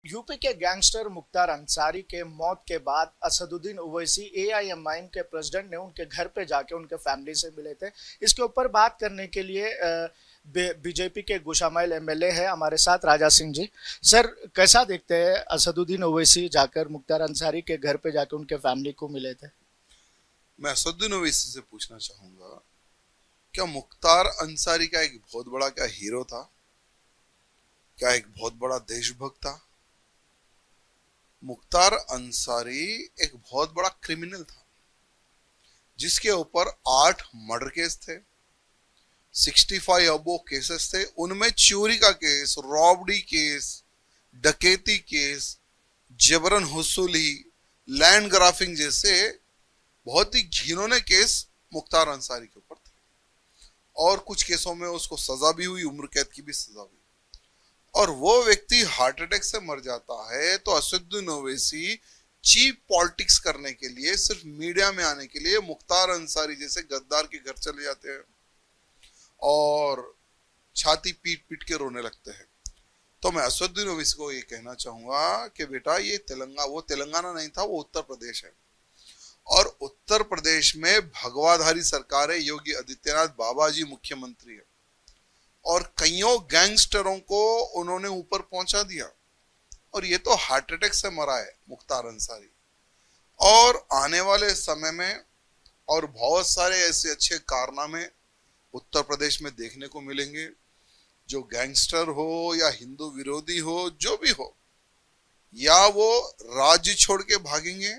UP के gangster Mukhtar Ansari के मौत के बाद असदुद्दीन ओवैसी एआईएमआईएम के प्रेसिडेंट ने उनके घर पे जाके उनके फैमिली से मिले थे। इसके ऊपर बात करने के लिए बीजेपी के गुशामाइल एमएलए है हमारे साथ राजा सिंह जी। सर, कैसा देखते हैं असदुद्दीन ओवैसी जाकर मुख्तार अंसारी के घर पे जाके उनके फैमिली को मिले थे? मैं असदुद्दीन ओवैसी से पूछना चाहूंगा, क्या मुख्तार अंसारी का एक बहुत बड़ा क्या हीरो था? क्या एक बहुत बड़ा देशभक्त था? मुख्तार अंसारी एक बहुत बड़ा क्रिमिनल था जिसके ऊपर 8 मर्डर केस थे, 65 अबो केसेस थे। उनमें चोरी का केस, रॉबरी केस, डकैती केस, जबरन हुसूली, लैंड ग्राफिंग जैसे बहुत ही घिनौने केस मुख्तार अंसारी के ऊपर थे। और कुछ केसों में उसको सजा भी हुई, उम्र कैद की भी सजा हुई। और वो व्यक्ति हार्ट अटैक से मर जाता है तो असदुद्दीन ओवैसी चीप पॉलिटिक्स करने के लिए, सिर्फ मीडिया में आने के लिए मुख्तार अंसारी जैसे गद्दार के घर चले जाते हैं और छाती पीट पीट के रोने लगते हैं। तो मैं असदुद्दीन ओवैसी को ये कहना चाहूंगा कि बेटा, ये वो तेलंगाना नहीं था, वो उत्तर प्रदेश है। और उत्तर प्रदेश में भगवाधारी सरकार है, योगी आदित्यनाथ बाबा जी मुख्यमंत्री है और कईयों गैंगस्टरों को उन्होंने ऊपर पहुंचा दिया। और ये तो हार्ट अटैक से मरा है मुख्तार अंसारी। और आने वाले समय में और बहुत सारे ऐसे अच्छे कारनामे उत्तर प्रदेश में देखने को मिलेंगे। जो गैंगस्टर हो या हिंदू विरोधी हो, जो भी हो, या वो राज्य छोड़ के भागेंगे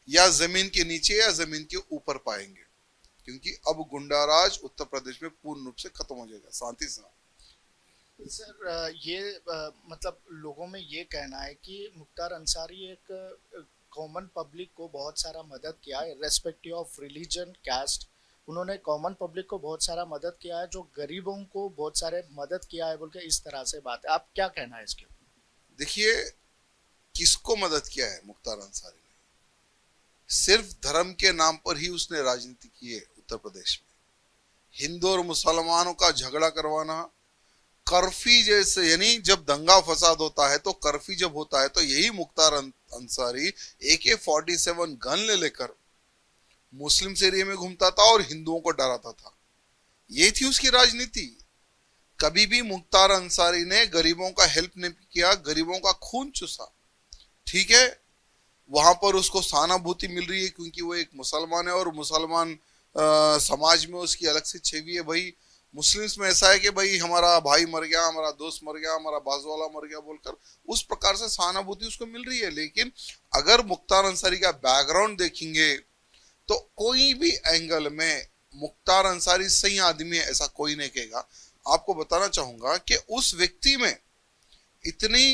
या जमीन के नीचे या जमीन के ऊपर पाएंगे, क्योंकि अब गुंडाराज उत्तर प्रदेश में पूर्ण रूप से खत्म हो जाएगा, शांति से। सर, ये मतलब लोगों में ये कहना है कि मुख्तार अंसारी एक कॉमन पब्लिक को बहुत सारा मदद किया है, रेस्पेक्टिव ऑफ रिलीजन, कास्ट। उन्होंने कॉमन पब्लिक को बहुत सारा मदद किया है, जो गरीबों को बहुत सारे मदद किया है बोल के इस तरह से बात है। आप क्या कहना है इसके? देखिए, किसको मदद किया है मुख्तार अंसारी ने? सिर्फ धर्म के नाम पर ही उसने राजनीति की है उत्तर प्रदेश में। हिंदू और मुसलमानों का झगड़ा करवाना, कर्फ्यू जैसे, यानी जब दंगा फसाद होता है तो कर्फ्यू जब होता है तो यही मुख्तार अंसारी AK-47 गन ले लेकर मुस्लिम एरिया में घूमता था और हिंदुओं को डराता था। ये थी उसकी राजनीति। कभी भी मुख्तार अंसारी ने गरीबों का हेल्प नहीं किया, गरीबों का खून चूसा। ठीक है, वहां पर उसको सहानुभूति मिल रही है क्योंकि वो एक मुसलमान है और मुसलमान समाज में उसकी अलग से छवि है। भाई, मुस्लिम्स में ऐसा है कि भाई हमारा भाई मर गया, हमारा दोस्त मर गया, हमारा बाजू वाला मर गया बोलकर उस प्रकार से सहानुभूति उसको मिल रही है। लेकिन अगर मुख्तार अंसारी का बैकग्राउंड देखेंगे तो कोई भी एंगल में मुख्तार अंसारी सही आदमी है ऐसा कोई नहीं कहेगा। आपको बताना चाहूंगा कि उस व्यक्ति में इतनी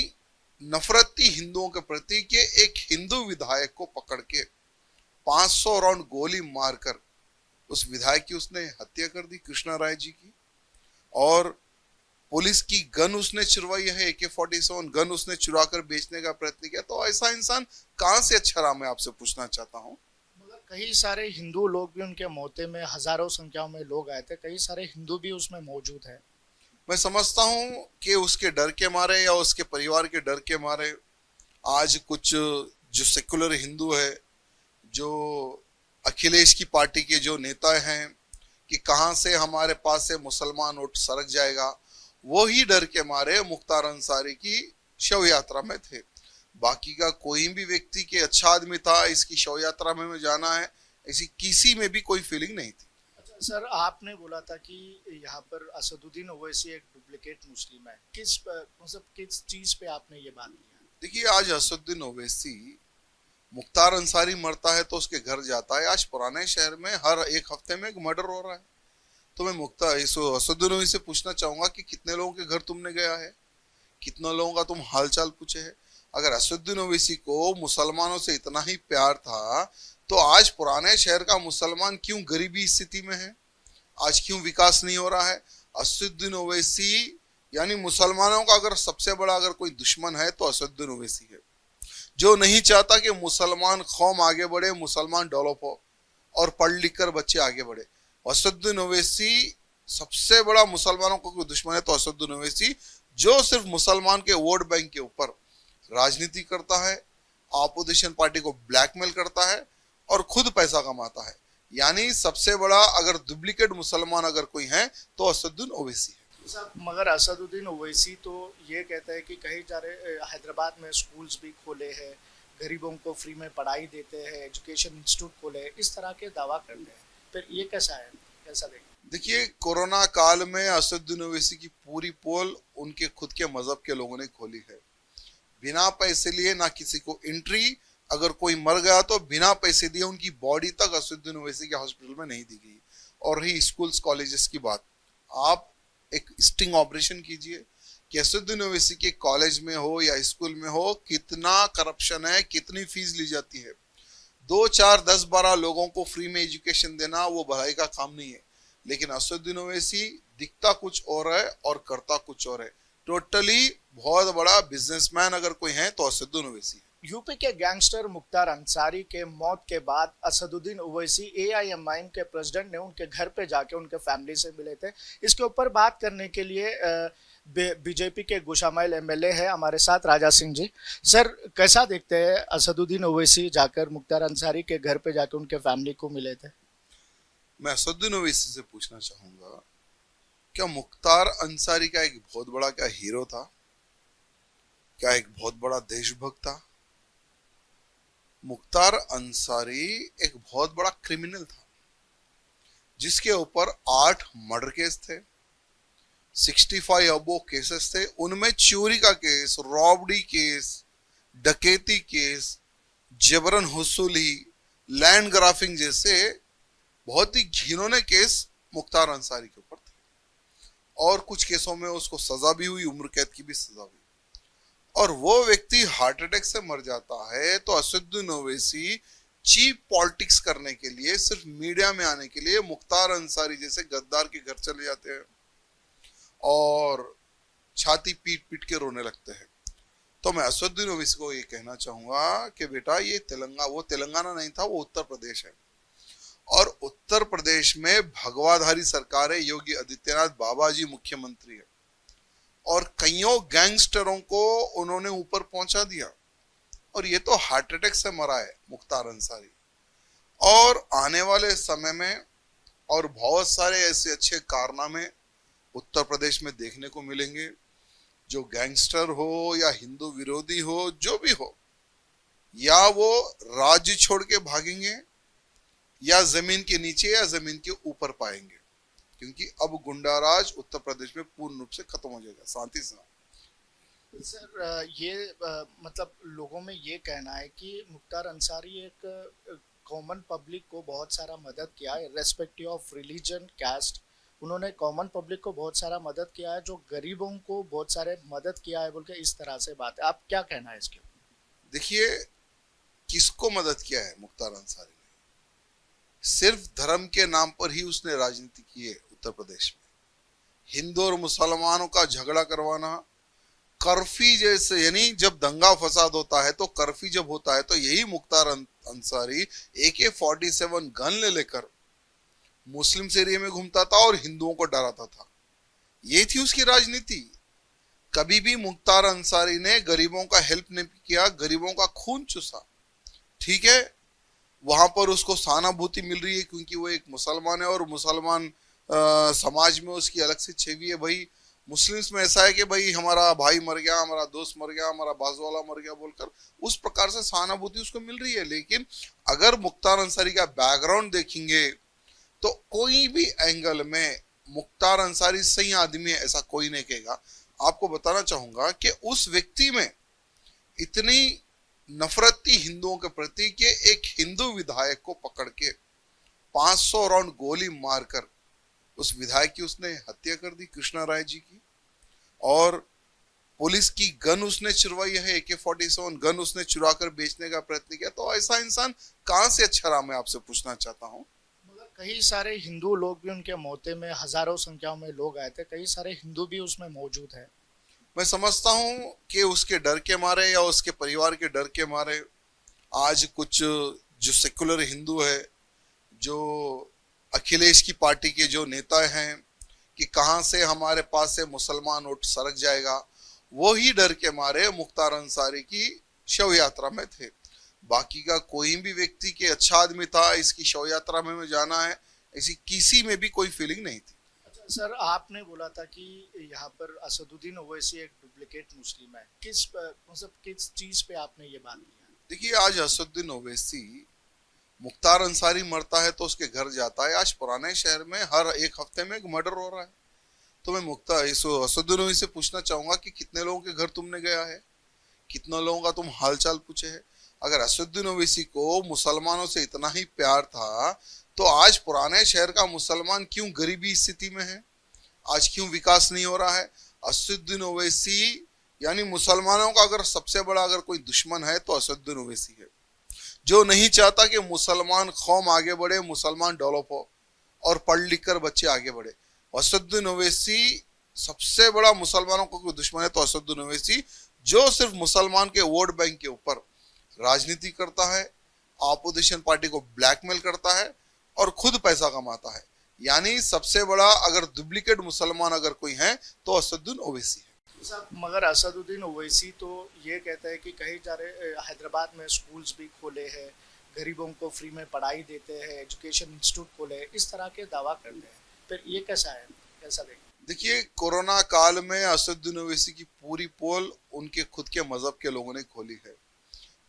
नफरत थी हिंदुओं के प्रति कि एक हिंदू विधायक को पकड़ के 500 राउंड गोली मारकर उस विधायक की उसने हत्या कर दी, कृष्णा राय जी की। और पुलिस की गन उसने चुरवाई है, AK-47 गन उसने चुरा कर बेचने का प्रयत्न किया। तो ऐसा इंसान कहां से अच्छा रहा, मैं आपसे पूछना चाहता हूं। मगर कई सारे हिंदू लोग भी उनके मौते में, हजारों संख्या में लोग आए थे, कई सारे हिंदू भी उसमें मौजूद है। मैं समझता हूं कि उसके डर के मारे या उसके परिवार के डर के मारे आज कुछ जो सेकुलर हिंदू है, जो अखिलेश की पार्टी के जो नेता हैं कि कहां से हमारे पास से मुसलमान वोट सरक जाएगा, वो ही डर के मारे मुख्तार अंसारी की शव यात्रा में थे। बाकी का कोई भी व्यक्ति के अच्छा आदमी था, इसकी शव यात्रा में जाना है, ऐसी किसी में भी कोई फीलिंग नहीं थी। अच्छा सर, आपने बोला था कि यहाँ पर असदुद्दीन ओवैसी एक डुप्लीकेट मुस्लिम है। मतलब किस चीज पे आपने ये बात किया? देखिए, आज असदुद्दीन ओवैसी, मुख्तार अंसारी मरता है तो उसके घर जाता है। आज पुराने शहर में हर एक हफ्ते में एक मर्डर हो रहा है। तो मैं असदुद्दीन ओवैसी से पूछना चाहूंगा कि कितने लोगों के घर तुमने गया है, कितने लोगों का तुम हालचाल पूछे है? अगर असदुद्दीन ओवैसी को मुसलमानों से इतना ही प्यार था तो आज पुराने शहर का मुसलमान क्यों गरीबी स्थिति में है, आज क्यों विकास नहीं हो रहा है? असदुद्दीन ओवैसी यानी मुसलमानों का अगर सबसे बड़ा अगर कोई दुश्मन है तो असदुद्दीन ओवैसी है, जो नहीं चाहता कि मुसलमान कौम आगे बढ़े, मुसलमान डेवलप हो और पढ़ लिख कर बच्चे आगे बढ़े। असदुद्दीन ओवैसी सबसे बड़ा मुसलमानों का कोई दुश्मन है तो असदुद्दीन ओवैसी, जो सिर्फ मुसलमान के वोट बैंक के ऊपर राजनीति करता है, ऑपोजिशन पार्टी को ब्लैकमेल करता है और खुद पैसा कमाता है। यानी सबसे बड़ा अगर डुप्लीकेट मुसलमान अगर कोई है तो असदुद्दीन ओवैसी है। साहब, मगर असदुद्दीन ओवैसी तो ये कहता है कि कई सारे हैदराबाद में स्कूल्स भी खोले हैं, गरीबों को फ्री में पढ़ाई देते हैं, एजुकेशन इंस्टीट्यूट खोले हैं, इस तरह के दावा करते हैं। फिर ये कैसा है, कैसा देखें? देखिए, कोरोना काल में असदुद्दीन ओवैसी की पूरी पोल उनके खुद के मजहब के लोगों ने खोली है। बिना पैसे लिए ना किसी को एंट्री, अगर कोई मर गया तो बिना पैसे दिए उनकी बॉडी तक असदुद्दीन ओवैसी के हॉस्पिटल में नहीं दी गई। और रही स्कूल्स कॉलेजेस की बात, आप एक स्टिंग ऑपरेशन कीजिए कि असदुद्दीन ओवैसी के कॉलेज में हो या स्कूल में हो कितना करप्शन है, कितनी फीस ली जाती है। 2, 4, 10, 12 लोगों को फ्री में एजुकेशन देना वो भलाई का काम नहीं है। लेकिन असदुद्दीन ओवैसी दिखता कुछ और है और करता कुछ और है। टोटली बहुत बड़ा बिजनेसमैन अगर कोई है तो असदुद्दीन ओवैसी है। यूपी के गैंगस्टर मुख्तार अंसारी के मौत के बाद असदुद्दीन ओवैसी एआईएमआईएम के प्रेसिडेंट ने उनके घर पे जाके उनके फैमिली से मिले थे। इसके ऊपर बात करने के लिए बीजेपी के गुशामाइल एमएलए है हमारे साथ, राजा सिंह जी। सर, कैसा देखते हैं असदुद्दीन ओवैसी जाकर मुख्तार अंसारी के घर पे जाकर उनके फैमिली को मिले थे? मैं असदुद्दीन ओवैसी से पूछना चाहूंगा, क्या मुख्तार अंसारी का एक बहुत बड़ा क्या हीरो था? क्या एक बहुत बड़ा देशभक्त था? मुख्तार अंसारी एक बहुत बड़ा क्रिमिनल था जिसके ऊपर 8 मर्डर केस थे, 65 अबो केसेस थे। उनमें चोरी का केस, रॉबरी केस, डकैती केस, जबरन हुसूली, लैंड ग्राफिंग जैसे बहुत ही घिनौने केस मुख्तार अंसारी के ऊपर थे। और कुछ केसों में उसको सजा भी हुई, उम्र कैद की भी सजा हुई। और वो व्यक्ति हार्ट अटैक से मर जाता है तो असदुद्दीन ओवैसी चीप पॉलिटिक्स करने के लिए, सिर्फ मीडिया में आने के लिए मुख्तार अंसारी जैसे गद्दार के घर चले जाते हैं और छाती पीट पीट के रोने लगते हैं। तो मैं असदुद्दीन ओवैसी को ये कहना चाहूंगा कि बेटा, ये तेलंगाना नहीं था, वो उत्तर प्रदेश है। और उत्तर प्रदेश में भगवाधारी सरकार है, योगी आदित्यनाथ बाबा जी मुख्यमंत्री है और कईयों गैंगस्टरों को उन्होंने ऊपर पहुंचा दिया। और ये तो हार्ट अटैक से मरा है मुख्तार अंसारी। और आने वाले समय में और बहुत सारे ऐसे अच्छे कारनामे उत्तर प्रदेश में देखने को मिलेंगे। जो गैंगस्टर हो या हिंदू विरोधी हो, जो भी हो, या वो राज्य छोड़ के भागेंगे या जमीन के नीचे या जमीन के ऊपर पाएंगे, क्योंकि अब गुंडाराज उत्तर प्रदेश में पूर्ण रूप से खत्म हो जाएगा, शांति से। सर, ये मतलब लोगों में ये कहना है कि मुख्तार अंसारी एक कॉमन पब्लिक को बहुत सारा मदद किया है, रेस्पेक्टिव ऑफ रिलीजन, कास्ट। उन्होंने कॉमन पब्लिक को बहुत सारा मदद किया है, जो गरीबों को बहुत सारे मदद किया है बोल के इस तरह से बात है। आप क्या कहना है इसके? देखिए, किसको मदद किया है मुख्तार अंसारी ने? सिर्फ धर्म के नाम पर ही उसने राजनीति की है उत्तर प्रदेश में। हिंदू और मुसलमानों का झगड़ा करवाना, कर्फ्यू जैसे, यानी जब दंगा फसाद होता है तो कर्फ्यू जब होता है तो यही मुख्तार अंसारी AK-47 गन ले लेकर मुस्लिम एरिया में घूमता था और हिंदुओं को डराता था। ये थी उसकी राजनीति। कभी भी मुख्तार अंसारी ने गरीबों का हेल्प नहीं किया, गरीबों का खून चूसा। ठीक है, वहां पर उसको सहानुभूति मिल रही है क्योंकि वो एक मुसलमान है और मुसलमान समाज में उसकी अलग से छवि है। भाई, मुस्लिम्स में ऐसा है कि भाई हमारा भाई मर गया, हमारा दोस्त मर गया, हमारा बाजू वाला मर गया बोलकर उस प्रकार से सहानुभूति उसको मिल रही है। लेकिन अगर मुख्तार अंसारी का बैकग्राउंड देखेंगे तो कोई भी एंगल में मुख्तार अंसारी सही आदमी है ऐसा कोई नहीं कहेगा। आपको बताना चाहूंगा कि उस व्यक्ति में इतनी नफरत थी हिंदुओं के प्रति कि एक हिंदू विधायक को पकड़ के 500 राउंड गोली मारकर उस विधायक की उसने हत्या कर दी, कृष्णा राय जी की। और पुलिस की गन उसने चुरवाई है, AK-47 गन उसने चुरा कर बेचने का प्रयत्न किया। तो ऐसा इंसान कहां से अच्छा रहा, मैं आपसे पूछना चाहता हूं। मगर कई सारे हिंदू लोग भी उनके मौते में, हजारों संख्याओं में लोग आए थे, कई सारे हिंदू भी उसमें मौजूद है। मैं समझता हूं कि उसके डर के मारे या उसके परिवार के डर के मारे आज कुछ जो सेकुलर हिंदू है, जो अखिलेश की पार्टी के जो नेता हैं कि कहां से हमारे पास से मुसलमान वोट सरक जाएगा, वो ही डर के मारे मुख्तार अंसारी की शव यात्रा में थे। बाकी का कोई भी व्यक्ति के अच्छा आदमी था, इसकी शव यात्रा में जाना है, ऐसी किसी में भी कोई फीलिंग नहीं थी। अच्छा सर, आपने बोला था कि यहाँ पर असदुद्दीन ओवैसी एक डुप्लीकेट मुस्लिम है, मतलब किस चीज पे आपने ये बात की? देखिए, आज असदुद्दीन ओवैसी, मुख्तार अंसारी मरता है तो उसके घर जाता है। आज पुराने शहर में हर एक हफ्ते में एक मर्डर हो रहा है। तो मैं असदुद्दीन ओवैसी से पूछना चाहूंगा कि कितने लोगों के घर तुमने गया है, कितने लोगों का तुम हालचाल पूछे है? अगर असदुद्दीन ओवैसी को मुसलमानों से इतना ही प्यार था तो आज पुराने शहर का मुसलमान क्यों गरीबी स्थिति में है, आज क्यों विकास नहीं हो रहा है? असदुद्दीन ओवैसी यानी मुसलमानों का अगर सबसे बड़ा अगर कोई दुश्मन है तो असदुद्दीन ओवैसी है, जो नहीं चाहता कि मुसलमान कौम आगे बढ़े, मुसलमान डेवलप हो और पढ़ लिख कर बच्चे आगे बढ़े। असदुद्दीन ओवैसी सबसे बड़ा मुसलमानों का कोई दुश्मन है तो असदुद्दीन ओवैसी, जो सिर्फ मुसलमान के वोट बैंक के ऊपर राजनीति करता है, ऑपोजिशन पार्टी को ब्लैकमेल करता है और खुद पैसा कमाता है। यानी सबसे बड़ा अगर डुप्लीकेट मुसलमान अगर कोई है तो असदुद्दीन ओवैसी है। मगर असदुद्दीन ओवैसी तो ये कहता है कि कई सारे हैदराबाद में स्कूल्स भी खोले हैं, गरीबों को फ्री में पढ़ाई देते हैं, एजुकेशन इंस्टीट्यूट खोले हैं, इस तरह के दावा करते हैं। फिर ये कैसा है, कैसा देखें? देखिए, कोरोना काल में असदुद्दीन ओवैसी की पूरी पोल उनके खुद के मजहब के लोगों ने खोली है।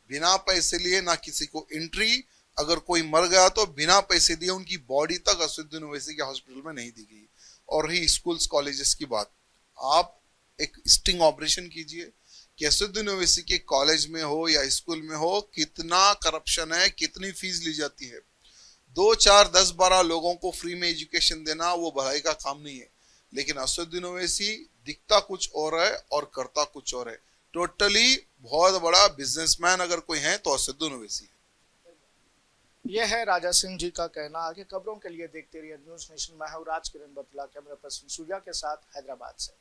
बिना पैसे लिए ना किसी को एंट्री, अगर कोई मर गया तो बिना पैसे दिए उनकी बॉडी तक असदुद्दीन ओवैसी के हॉस्पिटल में नहीं दी गई। और रही स्कूल्स कॉलेजेस की बात, आप एक स्टिंग ऑपरेशन कीजिए कि असदुद्दीन ओवैसी के कॉलेज में हो या स्कूल में हो कितना करप्शन है, कितनी फीस ली जाती है। 2 4 10 12 लोगों को फ्री में एजुकेशन देना वो भलाई का काम नहीं है। लेकिन असदुद्दीन ओवैसी दिखता कुछ और है और करता कुछ और है। टोटली बहुत बड़ा बिजनेसमैन अगर कोई है तो असदुद्दीन ओवैसी है। यह है राजा सिंह जी का कहना। आगे खबरों के लिए देखते रहिए न्यूज़ नेशन। मैं हूं राज किरण बतला, कैमरा पर्सन सूर्या के साथ हैदराबाद से।